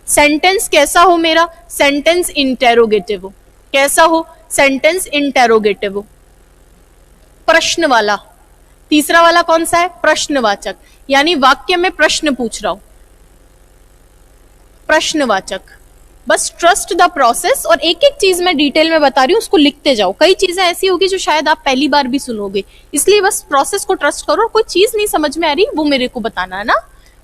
Sentence कैसा हो मेरा, सेंटेंस इंटेरोगेटिव हो। कैसा हो, सेंटेंस इंटेरोगेटिव हो, प्रश्न वाला। तीसरा वाला कौन सा है, प्रश्नवाचक, यानी वाक्य में प्रश्न पूछ रहा हूं, प्रश्नवाचक। बस ट्रस्ट द प्रोसेस, और एक एक चीज मैं डिटेल में बता रही हूं, उसको लिखते जाओ। कई चीजें ऐसी होगी जो शायद आप पहली बार भी सुनोगे, इसलिए बस प्रोसेस को ट्रस्ट करो। कोई चीज नहीं समझ में आ रही वो मेरे को बताना है ना।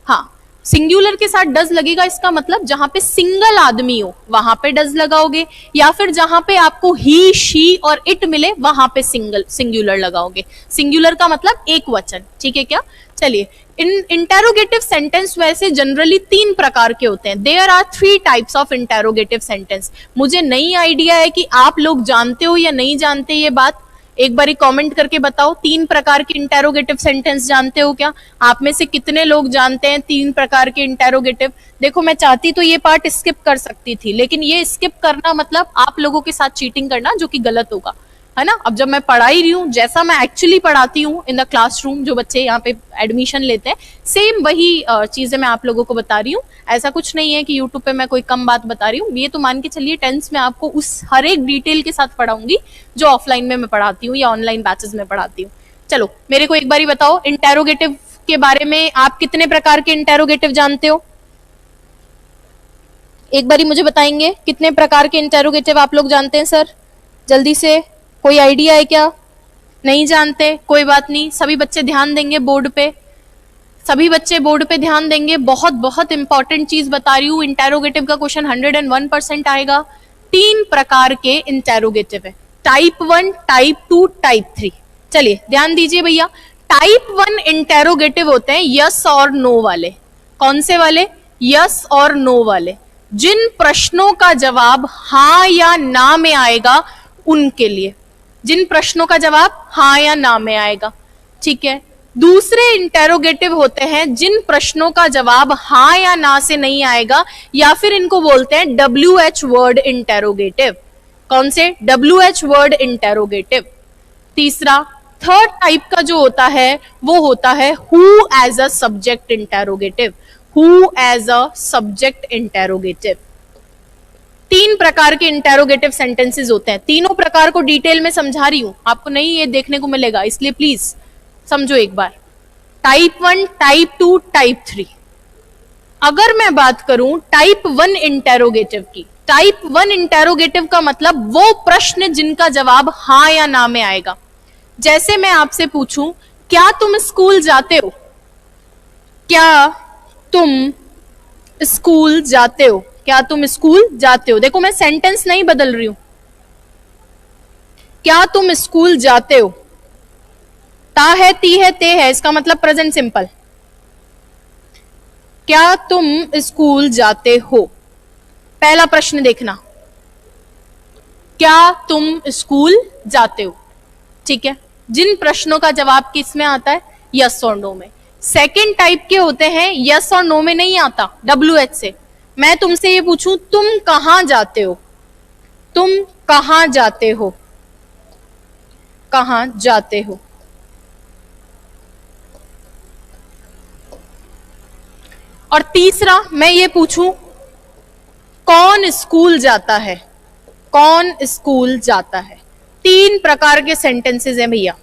हाँ, सिंगुलर के साथ डज लगेगा, इसका मतलब जहां पे सिंगल आदमी हो वहां पे डज लगाओगे, या फिर जहां पे आपको ही, शी और इट मिले वहां पे सिंगुलर लगाओगे। सिंगुलर का मतलब एक वचन, ठीक है क्या। चलिए, इंटेरोगेटिव सेंटेंस वैसे जनरली 3 प्रकार के होते हैं। There are 3 types of interrogative sentence. मुझे नहीं आइडिया है कि आप लोग जानते हो या नहीं जानते ये बात, एक बारी कमेंट करके बताओ। 3 प्रकार के इंटेरोगेटिव सेंटेंस जानते हो क्या? आप में से कितने लोग जानते हैं 3 प्रकार के इंटेरोगेटिव? देखो, मैं चाहती तो ये पार्ट स्किप कर सकती थी, लेकिन ये स्किप करना मतलब आप लोगों के साथ चीटिंग करना, जो कि गलत होगा, है ना। अब जब मैं पढ़ाई रही हूँ, जैसा मैं एक्चुअली पढ़ाती हूँ इन द क्लासरूम, जो बच्चे यहाँ पे एडमिशन लेते हैं, सेम वही चीजें मैं आप लोगों को बता रही हूँ। ऐसा कुछ नहीं है कि यूट्यूब पे मैं कोई कम बात बता रही हूँ। ये तो मान के चलिए टेंस में आपको उस हर एक डिटेल के साथ पढ़ाऊंगी जो ऑफलाइन में मैं पढ़ाती हूँ या ऑनलाइन बैचेस में पढ़ाती हूँ। चलो, मेरे को एक बारी बताओ, इंटेरोगेटिव के बारे में आप कितने प्रकार के इंटेरोगेटिव जानते हो? एक बारी मुझे बताएंगे कितने प्रकार के इंटेरोगेटिव आप लोग जानते हैं सर, जल्दी से। कोई आइडिया है क्या? नहीं जानते, कोई बात नहीं, सभी बच्चे ध्यान देंगे बोर्ड पे, सभी बच्चे बोर्ड पे ध्यान देंगे। बहुत बहुत इंपॉर्टेंट चीज बता रही हूँ, इंटेरोगेटिव का क्वेश्चन 101% आएगा। 3 प्रकार के इंटेरोगेटिव है, टाइप 1, टाइप 2, टाइप 3। चलिए ध्यान दीजिए भैया, टाइप 1 इंटेरोगेटिव होते हैं यस और नो वाले। कौन से वाले? यस और नो वाले। जिन प्रश्नों का जवाब हाँ या ना में आएगा उनके लिए, जिन प्रश्नों का जवाब हाँ या ना में आएगा, ठीक है। दूसरे इंटेरोगेटिव होते हैं जिन प्रश्नों का जवाब हाँ या ना से नहीं आएगा, या फिर इनको बोलते हैं WH वर्ड इंटेरोगेटिव। कौन से? WH word interrogative. तीसरा, थर्ड टाइप का जो होता है वो होता है who as a subject interrogative. Who as a subject interrogative. 3 प्रकार के इंटेरोगेटिव सेंटेंसेस होते हैं। तीनों प्रकार को डिटेल में समझा रही हूं, आपको नहीं ये देखने को मिलेगा, इसलिए प्लीज समझो एक बार। Type 1, type 2, type 3। अगर मैं बात करूं टाइप 1 इंटेरोगेटिव की, टाइप 1 इंटेरोगेटिव का मतलब वो प्रश्न जिनका जवाब हाँ या ना में आएगा। जैसे मैं आपसे पूछूं, क्या तुम स्कूल जाते हो? क्या तुम स्कूल जाते हो? क्या तुम स्कूल जाते हो? देखो, मैं सेंटेंस नहीं बदल रही हूं। क्या तुम स्कूल जाते हो? ता है, ती है, ते है, इसका मतलब प्रेजेंट सिंपल। क्या तुम स्कूल जाते हो? पहला प्रश्न देखना, क्या तुम स्कूल जाते हो, ठीक है। जिन प्रश्नों का जवाब किस में आता है? यस और नो में। सेकेंड टाइप के होते हैं यस और नो में नहीं आता, WH से। मैं तुमसे ये पूछूं, तुम कहां जाते हो? तुम कहां जाते हो? कहां जाते हो? और तीसरा, मैं ये पूछूं, कौन स्कूल जाता है? कौन स्कूल जाता है? 3 प्रकार के सेंटेंसेस हैं भैया।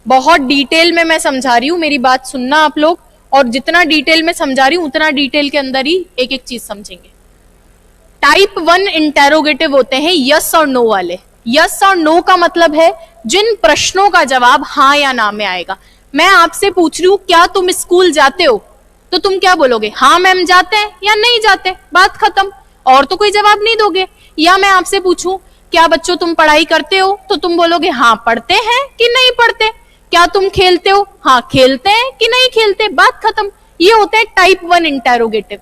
बहुत डिटेल में मैं समझा रही हूं, मेरी बात सुनना आप लोग, और जितना डिटेल में समझा रही हूं उतना डिटेल के अंदर ही एक एक चीज समझेंगे। टाइप 1 इंटेरोगेटिव होते हैं यस और नो वाले। यस और नो का मतलब है जिन प्रश्नों का जवाब हाँ या ना में आएगा। मैं आपसे पूछ रही हूं, क्या तुम स्कूल जाते हो? तो तुम क्या बोलोगे? हाँ मैम जाते हैं या नहीं जाते, बात खत्म, और तो कोई जवाब नहीं दोगे। या मैं आपसे पूछूं, क्या बच्चों तुम पढ़ाई करते हो? तो तुम बोलोगे हाँ पढ़ते हैं कि नहीं पढ़ते। क्या तुम खेलते हो? हाँ खेलते हैं कि नहीं खेलते, बात खत्म। ये होते हैं टाइप 1 इंटेरोगेटिव।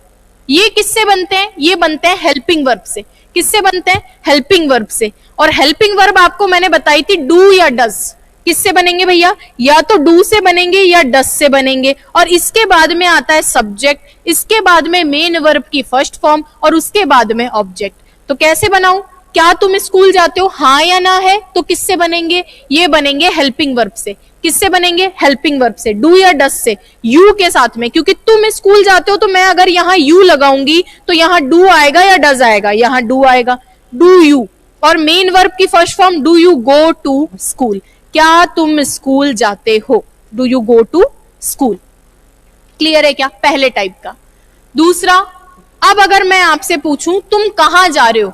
ये किससे बनते हैं? ये बनते हैं हेल्पिंग वर्ब से। किससे बनते हैं? हेल्पिंग वर्ब से। और हेल्पिंग वर्ब आपको मैंने बताई थी डू या डज। किससे बनेंगे भैया? या तो डू से बनेंगे या डज से बनेंगे, और इसके बाद में आता है सब्जेक्ट, इसके बाद में मेन वर्ब की फर्स्ट फॉर्म, और उसके बाद में ऑब्जेक्ट। तो कैसे बनाऊं? क्या तुम स्कूल जाते हो, हाँ या ना है, तो किससे बनेंगे, ये बनेंगे हेल्पिंग वर्ब से। किससे बनेंगे, हेल्पिंग वर्ब से, डू या डस से, यू के साथ में, क्योंकि तुम स्कूल जाते हो तो मैं अगर यहाँ यू लगाऊंगी तो यहाँ डू आएगा या डज आएगा, यहाँ डू आएगा, डू यू। और मेन वर्ब की first form, do you go to school, क्या तुम स्कूल जाते हो, do you go to school. Clear है क्या, पहले टाइप का। दूसरा, अब अगर मैं आपसे पूछूं तुम कहां जा रहे हो,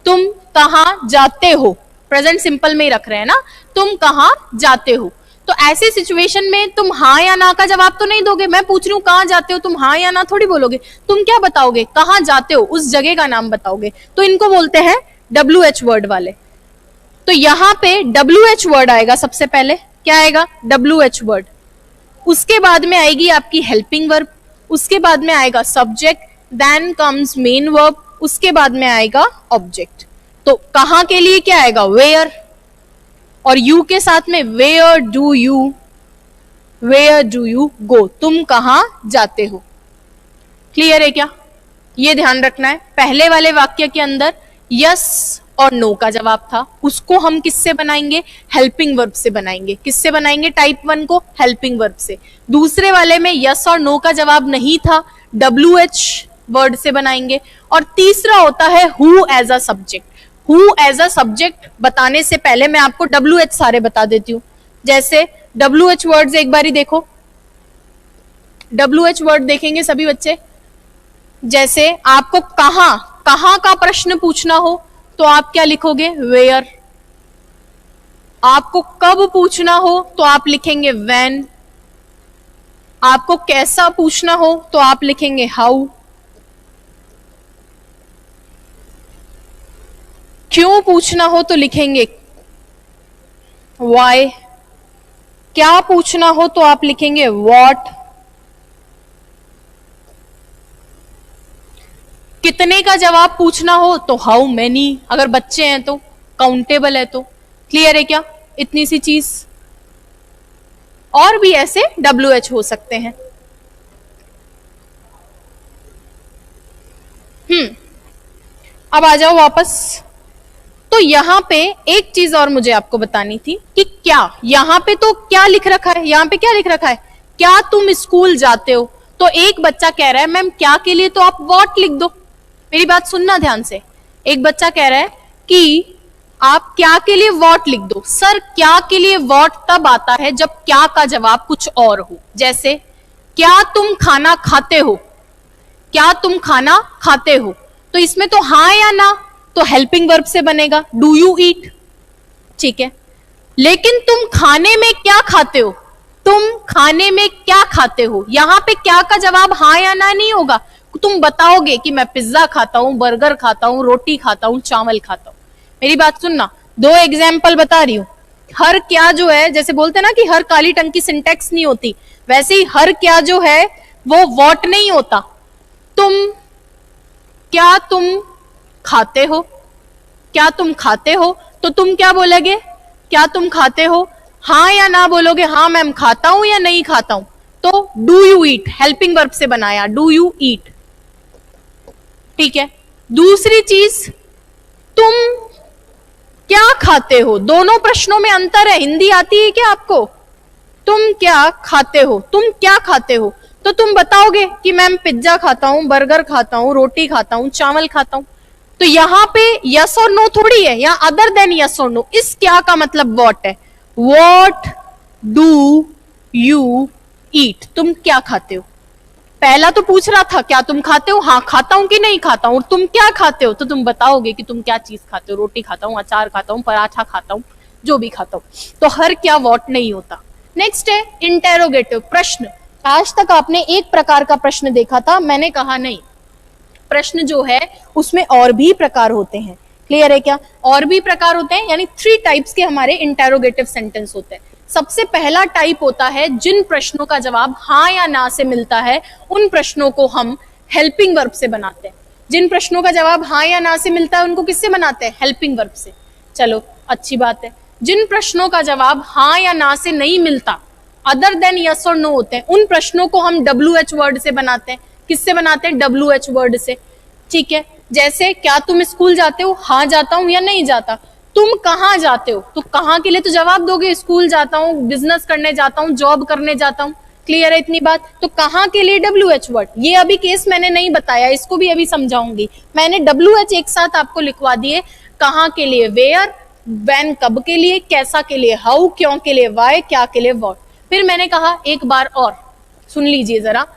तुम कहां जाते हो, प्रेजेंट सिंपल में ही रख रहे हैं ना, तुम कहां जाते हो, तो ऐसे सिचुएशन में तुम हाँ या ना का जवाब तो नहीं दोगे। मैं पूछ रही हूं कहां जाते हो, तुम हाँ या ना थोड़ी बोलोगे, तुम क्या बताओगे, कहां जाते हो, उस जगह का नाम बताओगे। तो इनको बोलते हैं WH वर्ड वाले। तो यहां पे WH वर्ड आएगा सबसे पहले, क्या आएगा, WH वर्ड। उसके बाद में आएगी आपकी हेल्पिंग वर्ब, उसके बाद में आएगा subject, then comes main verb, उसके बाद में आएगा ऑब्जेक्ट। तो कहां के लिए क्या आएगा, वेयर, और यू के साथ में वेयर डू यू गो, तुम कहां जाते हो। क्लियर है क्या, ये ध्यान रखना है। पहले वाले वाक्य के अंदर यस और नो का जवाब था, उसको हम किससे बनाएंगे, हेल्पिंग वर्ब से बनाएंगे। किससे बनाएंगे, टाइप 1 को हेल्पिंग वर्ब से। दूसरे वाले में यस और नो का जवाब नहीं था, WH वर्ड से बनाएंगे। और तीसरा होता है who as a subject. Who as a subject बताने से पहले मैं आपको WH सारे बता देती हूं। जैसे WH वर्ड्स एक बारी देखो, WH वर्ड देखेंगे सभी बच्चे। जैसे आपको कहां का प्रश्न पूछना हो तो आप क्या लिखोगे, वेयर। आपको कब पूछना हो तो आप लिखेंगे व्हेन। आपको कैसा पूछना हो तो आप लिखेंगे हाउ। क्यों पूछना हो तो लिखेंगे व्हाई। क्या पूछना हो तो आप लिखेंगे व्हाट। कितने का जवाब पूछना हो तो हाउ मेनी, अगर बच्चे हैं तो, काउंटेबल है तो। क्लियर है क्या, इतनी सी चीज। और भी ऐसे WH हो सकते हैं। अब आ जाओ वापस। तो यहां पे एक चीज और मुझे आपको बतानी थी कि क्या, यहां पे तो क्या लिख रखा है, यहां पे क्या लिख रखा है, क्या तुम स्कूल जाते हो। तो एक बच्चा कह रहा है मैम क्या के लिए, तो आप व्हाट लिख दो। मेरी बात सुनना ध्यान से। एक बच्चा कह रहा है कि आप क्या के लिए व्हाट लिख दो। सर क्या के लिए व्हाट तब आता है जब क्या का जवाब कुछ और हो। जैसे क्या तुम खाना खाते हो, क्या तुम खाना खाते हो, तो इसमें तो हाँ या ना, तो हेल्पिंग वर्ब से बनेगा डू यू ईट। ठीक है, लेकिन तुम खाने में क्या खाते हो, तुम खाने में क्या खाते हो, यहां पे क्या का जवाब हाँ या ना नहीं होगा। तुम बताओगे कि मैं पिज्जा खाता हूं, बर्गर खाता हूं, रोटी खाता हूं, चावल खाता हूं। मेरी बात सुनना, 2 एग्जाम्पल बता रही हूं। हर क्या जो है, जैसे बोलते हैं ना कि हर काली टंग की सिंटेक्स नहीं होती, वैसे ही हर क्या जो है वो व्हाट नहीं होता। क्या तुम खाते हो, क्या तुम खाते हो, तो तुम क्या बोलोगे, क्या तुम खाते हो, हाँ या ना बोलोगे, हाँ मैम खाता हूं या नहीं खाता हूं। तो do you eat, helping verb से बनाया डू यू ईट। ठीक है, दूसरी चीज, तुम क्या खाते हो, दोनों प्रश्नों में अंतर है। हिंदी आती है क्या आपको, तुम क्या खाते हो, तुम क्या खाते हो, तो तुम बताओगे कि मैम पिज्जा खाता हूं, बर्गर खाता हूं, रोटी खाता हूं, चावल खाता हूं। तो यहां पे यस और नो थोड़ी है, यहां अदर देन यस और नो। इस क्या का मतलब व्हाट है, व्हाट डू यू ईट, तुम क्या खाते हो। पहला तो पूछ रहा था क्या तुम खाते हो, हाँ खाता हूं कि नहीं खाता हूं, तुम क्या खाते हो, तो तुम बताओगे कि तुम क्या चीज खाते हो, रोटी खाता हूं, अचार खाता हूं, पराठा खाता हूं, जो भी खाता हूं। तो हर क्या व्हाट नहीं होता। नेक्स्ट है इंटेरोगेटिव, प्रश्न। आज तक आपने एक प्रकार का प्रश्न देखा था, मैंने कहा नहीं, प्रश्न जो है उसमें और भी प्रकार होते हैं। क्लियर है क्या, और भी प्रकार होते हैं, यानी 3 टाइप्स के हमारे इंटेरोगेटिव सेंटेंस होते हैं। सबसे पहला टाइप होता है जिन प्रश्नों का जवाब हाँ या ना से मिलता है, उन प्रश्नों को हम हेल्पिंग वर्ब से बनाते हैं। जिन प्रश्नों का जवाब हाँ या ना से मिलता है उनको किससे बनाते हैं, हेल्पिंग वर्ब से। चलो अच्छी बात है। जिन प्रश्नों का जवाब हाँ या ना से नहीं मिलता, अदर देन यस और नो होते हैं, उन प्रश्नों को हम WH वर्ड से बनाते हैं। किससे बनाते हैं, WH वर्ड से। ठीक है, जैसे क्या तुम स्कूल जाते हो, हाँ जाता हूं या नहीं जाता। तुम कहाँ जाते हो, तो कहाँ के लिए तो जवाब दोगे, स्कूल जाता हूँ, बिजनेस करने जाता हूँ, जॉब करने जाता हूँ। क्लियर है इतनी बात। तो कहाँ के लिए WH वर्ड, ये अभी केस मैंने नहीं बताया, इसको भी अभी समझाऊंगी। मैंने WH एक साथ आपको लिखवा दिए। कहाँ के लिए वेयर, व्हेन कब के लिए, कैसा के लिए हाउ, क्यों के लिए व्हाई, क्या के लिए व्हाट। फिर मैंने कहा एक बार और सुन लीजिए जरा,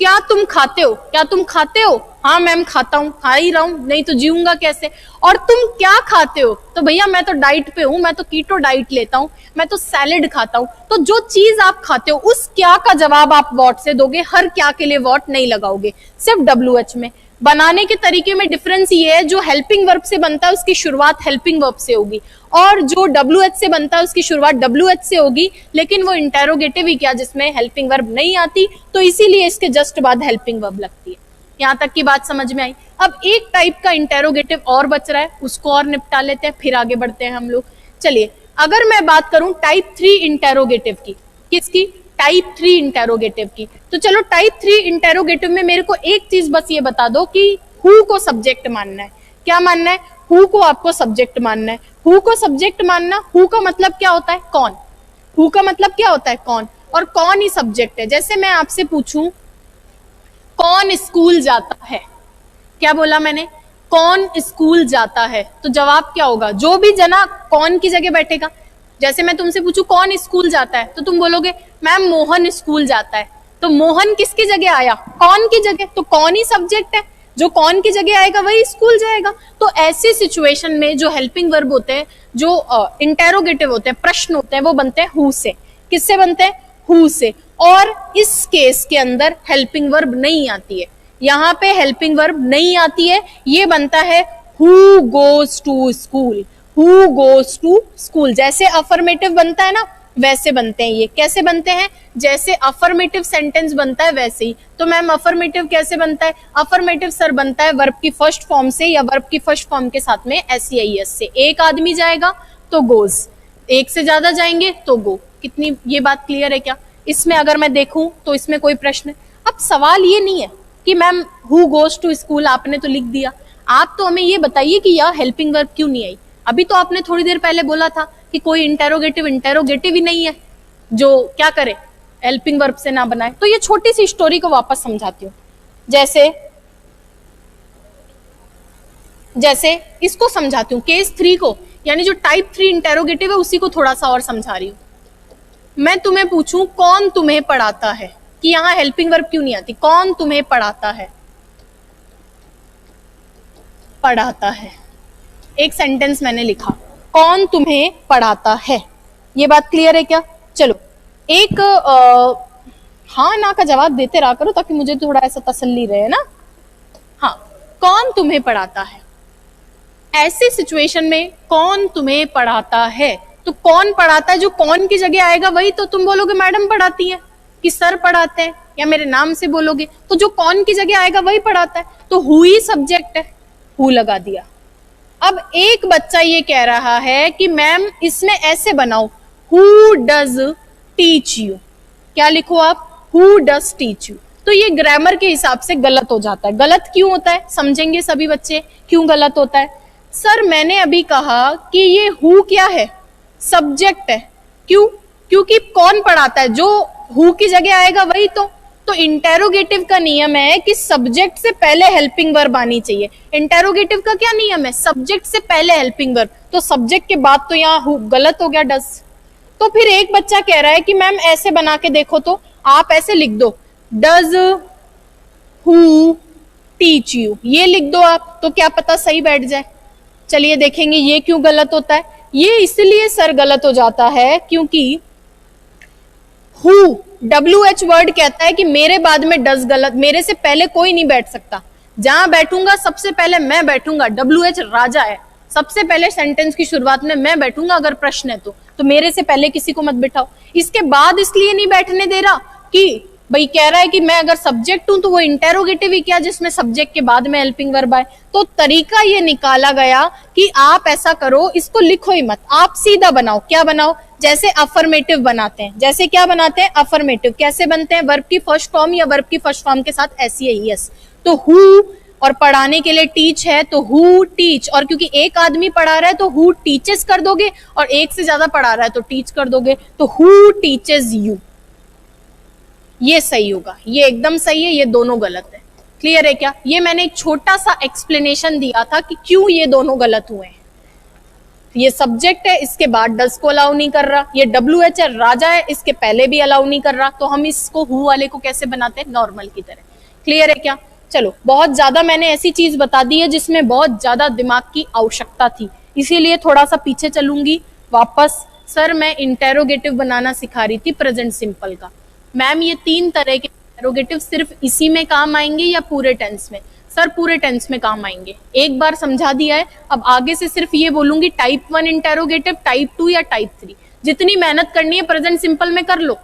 क्या तुम खाते हो, क्या तुम खाते हो, हाँ मैम खाता हूँ, खा ही रहा हूँ, नहीं तो जीऊंगा कैसे। और तुम क्या खाते हो, तो भैया मैं तो डाइट पे हूँ, मैं तो कीटो डाइट लेता हूँ, मैं तो सैलेड खाता हूँ। तो जो चीज आप खाते हो उस क्या का जवाब आप व्हाट से दोगे, हर क्या के लिए व्हाट नहीं लगाओगे, सिर्फ WH में। बनाने के तरीके में डिफरेंस ये है, जो हेल्पिंग वर्ब से बनता है उसकी शुरुआत हेल्पिंग वर्ब से होगी, और जो WH से बनता है उसकी शुरुआत WH से होगी, लेकिन वो इंटेरोगेटिव ही क्या जिसमें हेल्पिंग वर्ब नहीं आती, तो इसीलिए इसके जस्ट बाद हेल्पिंग वर्ब लगती है। यहां तक की बात समझ में आई। अब एक टाइप का इंटेरोगेटिव और बच रहा है, उसको और निपटा लेते हैं, फिर आगे बढ़ते हैं हम लोग। चलिए, अगर मैं बात करूं टाइप 3 इंटेरोगेटिव की, किसकी, टाइप 3 इंटेरोगेटिव की, तो चलो टाइप 3 इंटेरोगेटिव में मेरे को एक चीज बस ये बता दो कि हु को सब्जेक्ट मानना है। क्या मानना है, हु को आपको सब्जेक्ट मानना है। हु को सब्जेक्ट मानना, हु का मतलब क्या होता है, कौन। हु का मतलब क्या होता है, कौन, और कौन ही सब्जेक्ट है। जैसे मैं आपसे पूछूं कौन स्कूल जाता है, क्या बोला मैंने, कौन स्कूल जाता है, तो जवाब क्या होगा, जो भी जना कौन की जगह बैठेगा। जैसे मैं तुमसे पूछूं कौन स्कूल जाता है, तो तुम बोलोगे मैम मोहन स्कूल जाता है, तो मोहन किसकी जगह आया, कौन की जगह, तो कौन ही सब्जेक्ट है, जो कौन की जगह आएगा वही स्कूल जाएगा। तो ऐसी सिचुएशन में जो हेल्पिंग वर्ब होते हैं, जो इंटेरोगेटिव होते हैं, प्रश्न होते हैं, वो बनते हैं हु से। किससे बनते हैं, हु से। और इस केस के अंदर हेल्पिंग वर्ब नहीं आती है, यहाँ पे हेल्पिंग वर्ब नहीं आती है, ये बनता है who goes to school, who goes to school. जैसे अफर्मेटिव बनता है ना, वैसे बनते हैं ये। कैसे बनते हैं, जैसे अफर्मेटिव सेंटेंस बनता है वैसे ही। तो मैम अफर्मेटिव कैसे बनता है, अफर्मेटिव सर बनता है वर्ब की फर्स्ट फॉर्म से, या वर्ब की फर्स्ट फॉर्म के साथ में SEIS से। एक आदमी जाएगा तो गोज, एक से ज्यादा जाएंगे तो गो। कितनी ये बात क्लियर है क्या। इसमें अगर मैं देखूं तो इसमें कोई प्रश्न, अब सवाल ये नहीं है कि ma'am who goes to school आपने तो लिख दिया, आप तो हमें ये बताइए कि यह हेल्पिंग वर्ब क्यों नहीं आई। अभी तो आपने थोड़ी देर पहले बोला था कि कोई इंटेरोगेटिव ही नहीं है जो क्या करे, हेल्पिंग वर्ब से ना बनाए। तो ये छोटी सी स्टोरी को वापस समझाती हूँ। जैसे इसको समझाती हूँ, केस 3 को, यानी जो टाइप 3 इंटेरोगेटिव है उसी को थोड़ा सा और समझा रही हूँ। मैं तुम्हें पूछूं कौन तुम्हें पढ़ाता है, कि यहाँ हेल्पिंग वर्ब क्यों नहीं आती, कौन तुम्हें पढ़ाता है, पढ़ाता है। एक सेंटेंस मैंने लिखा, कौन तुम्हें पढ़ाता है। ये बात क्लियर है क्या। चलो एक हाँ ना का जवाब देते रहा करो ताकि मुझे थोड़ा ऐसा तसल्ली रहे ना। हाँ, कौन तुम्हें पढ़ाता है, ऐसी सिचुएशन में कौन तुम्हें पढ़ाता है, तो कौन पढ़ाता है, जो कौन की जगह आएगा वही तो तुम बोलोगे मैडम पढ़ाती है, कि सर पढ़ाते हैं, या मेरे नाम से बोलोगे तो जो कौन की जगह आएगा वही पढ़ाता है। तो हु ही सब्जेक्ट है, हु लगा दिया। अब एक बच्चा ये कह रहा है कि मैम इसमें ऐसे बनाओ, हु डज टीच यू। क्या लिखो आप, हु डज टीच यू। तो ये ग्रामर के हिसाब से गलत हो जाता है। गलत क्यों होता है, समझेंगे सभी बच्चे क्यों गलत होता है। सर मैंने अभी कहा कि ये हु क्या है, सब्जेक्ट है। क्यों, क्योंकि कौन पढ़ाता है, जो हु की जगह आएगा वही तो इंटेरोगेटिव का नियम है कि सब्जेक्ट से पहले हेल्पिंग वर्ब आनी चाहिए। इंटेरोगेटिव का क्या नियम है, सब्जेक्ट से पहले हेल्पिंग वर्ब, तो सब्जेक्ट के बाद तो यहाँ हु गलत हो गया, डज। तो फिर एक बच्चा कह रहा है कि मैम ऐसे बना के देखो, तो आप ऐसे लिख दो, डज हु टीच यू, ये लिख दो आप, तो क्या पता सही बैठ जाए। चलिए देखेंगे ये क्यों गलत होता है। ये इसलिए सर गलत हो जाता है क्योंकि हु WH वर्ड कहता है कि मेरे बाद में डज गलत, मेरे से पहले कोई नहीं बैठ सकता, जहां बैठूंगा सबसे पहले मैं बैठूंगा। WH राजा है, सबसे पहले सेंटेंस की शुरुआत में मैं बैठूंगा अगर प्रश्न है तो मेरे से पहले किसी को मत बिठाओ। इसके बाद इसलिए नहीं बैठने दे रहा कि भाई कह रहा है कि मैं अगर सब्जेक्ट हूं तो वो इंटेरोगेटिव ही क्या जिसमें सब्जेक्ट के बाद में हेल्पिंग वर्ब आए। तो तरीका ये निकाला गया कि आप ऐसा करो, इसको लिखो ही मत, आप सीधा बनाओ। क्या बनाओ, जैसे अफर्मेटिव बनाते हैं। जैसे क्या बनाते हैं, अफर्मेटिव कैसे बनते हैं, वर्ब की फर्स्ट फॉर्म या वर्ब की फर्स्ट फॉर्म के साथ SEIS। तो हु और पढ़ाने के लिए टीच है तो हु टीच, और क्योंकि एक आदमी पढ़ा रहा है तो हु टीचेस कर दोगे, और एक से ज्यादा पढ़ा रहा है तो टीच कर दोगे, तो हु टीचेस यू, ये सही होगा। ये एकदम सही है, ये दोनों गलत है। क्लियर है क्या? ये मैंने एक छोटा सा एक्सप्लेनेशन दिया था कि क्यों ये दोनों गलत हुए हैं। ये सब्जेक्ट है, इसके बाद डस को अलाउ नहीं कर रहा, ये WH है, राजा है, इसके पहले भी अलाउ नहीं कर रहा, तो हम इसको हु वाले को कैसे बनाते हैं? नॉर्मल की तरह। क्लियर है क्या? चलो, बहुत ज्यादा मैंने ऐसी चीज बता दी है जिसमें बहुत ज्यादा दिमाग की आवश्यकता थी, इसीलिए थोड़ा सा पीछे चलूंगी वापस। सर मैं इंटेरोगेटिव बनाना सिखा रही थी प्रेजेंट सिंपल का। मैम ये 3 तरह के इंटेरोगेटिव सिर्फ इसी में काम आएंगे या पूरे टेंस में? सर पूरे टेंस में काम आएंगे। एक बार समझा दिया है, अब आगे से सिर्फ ये बोलूंगी टाइप 1 इंटेरोगेटिव, टाइप 2 या टाइप 3। जितनी मेहनत करनी है प्रेजेंट सिंपल में कर लो।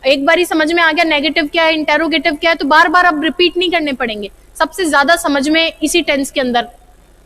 एक बार ही समझ में आ गया नेगेटिव क्या है, इंटेरोगेटिव क्या है, तो बार बार अब रिपीट नहीं करने पड़ेंगे। सबसे ज्यादा समझ में इसी टेंस के अंदर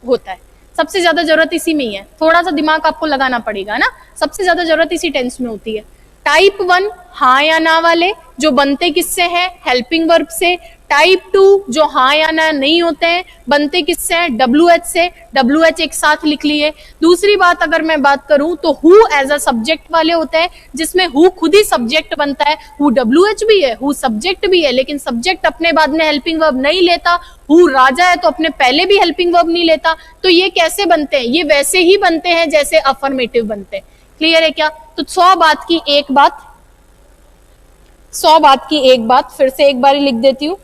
होता है, सबसे ज्यादा जरूरत इसी में ही है। थोड़ा सा दिमाग आपको लगाना पड़ेगा ना, सबसे ज्यादा जरूरत इसी टेंस में होती है। टाइप 1 हाँ या ना वाले जो बनते किससे हैं? हेल्पिंग वर्ब से। टाइप 2 जो हाँ या ना नहीं होते हैं, बनते किससे हैं? WH से। WH एक साथ लिख लिए। दूसरी बात अगर मैं बात करूं तो हु एज अ सब्जेक्ट वाले होते हैं, जिसमें हु खुद ही सब्जेक्ट बनता है। हु WH भी है, हु सब्जेक्ट भी है, लेकिन सब्जेक्ट अपने बाद में हेल्पिंग वर्ब नहीं लेता। हु राजा है तो अपने पहले भी हेल्पिंग वर्ब नहीं लेता। तो ये कैसे बनते हैं? ये वैसे ही बनते हैं जैसे अफर्मेटिव बनते हैं। क्लियर है क्या? तो 100 बात की एक बात, 100 बात की एक बात फिर से एक बार लिख देती हूं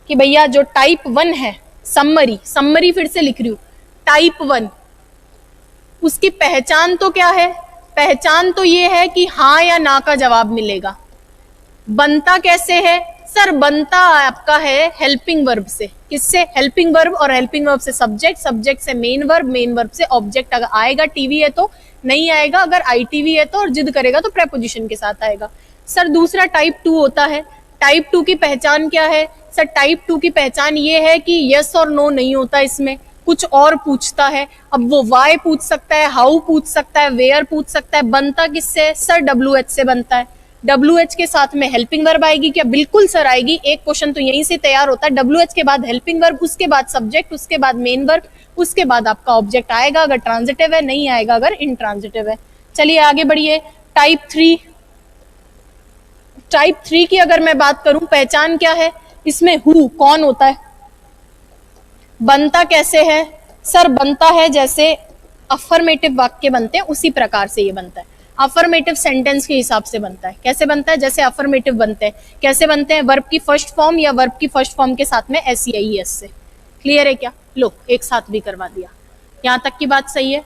कि भैया जो टाइप 1 है, समरी फिर से लिख रही हूं, टाइप 1 उसकी पहचान तो क्या है? पहचान तो ये है कि हाँ या ना का जवाब मिलेगा। बनता कैसे है? सर बनता आपका है हेल्पिंग वर्ब से। किससे? हेल्पिंग वर्ब, और हेल्पिंग वर्ब से सब्जेक्ट, सब्जेक्ट से मेन वर्ब से ऑब्जेक्ट। अगर आएगा टीवी है तो, नहीं आएगा अगर ITV है तो, और जिद करेगा तो प्रेपोजिशन के साथ आएगा। सर दूसरा टाइप 2 होता है। टाइप 2 की पहचान क्या है? सर टाइप 2 की पहचान ये है कि यस और नो नहीं होता, इसमें कुछ और पूछता है। अब वो वाई पूछ सकता है, हाउ पूछ सकता है, वेयर पूछ सकता है। बनता किससे? सर WH से बनता है। WH के साथ में हेल्पिंग वर्ब आएगी क्या? बिल्कुल सर आएगी। एक क्वेश्चन तो यहीं से तैयार होता है। WH के बाद हेल्पिंग वर्ब, उसके बाद सब्जेक्ट, उसके बाद मेन वर्ब, उसके बाद आपका ऑब्जेक्ट आएगा अगर ट्रांजिटिव है, नहीं आएगा अगर इंट्रांजिटिव है। चलिए आगे बढ़िए। टाइप 3, टाइप 3 की अगर मैं बात करूं, पहचान क्या है? इसमें हु कौन होता है। बनता कैसे है? सर बनता है जैसे अफर्मेटिव वाक्य बनते हैं उसी प्रकार से ये बनता है। अफर्मेटिव सेंटेंस के हिसाब से बनता है। कैसे बनता है? जैसे अफर्मेटिव बनते हैं। कैसे बनते हैं? वर्ब की फर्स्ट फॉर्म या वर्ब की फर्स्ट फॉर्म के साथ में SEIES से। क्लियर है क्या? लो एक साथ भी करवा दिया। यहां तक की बात सही है?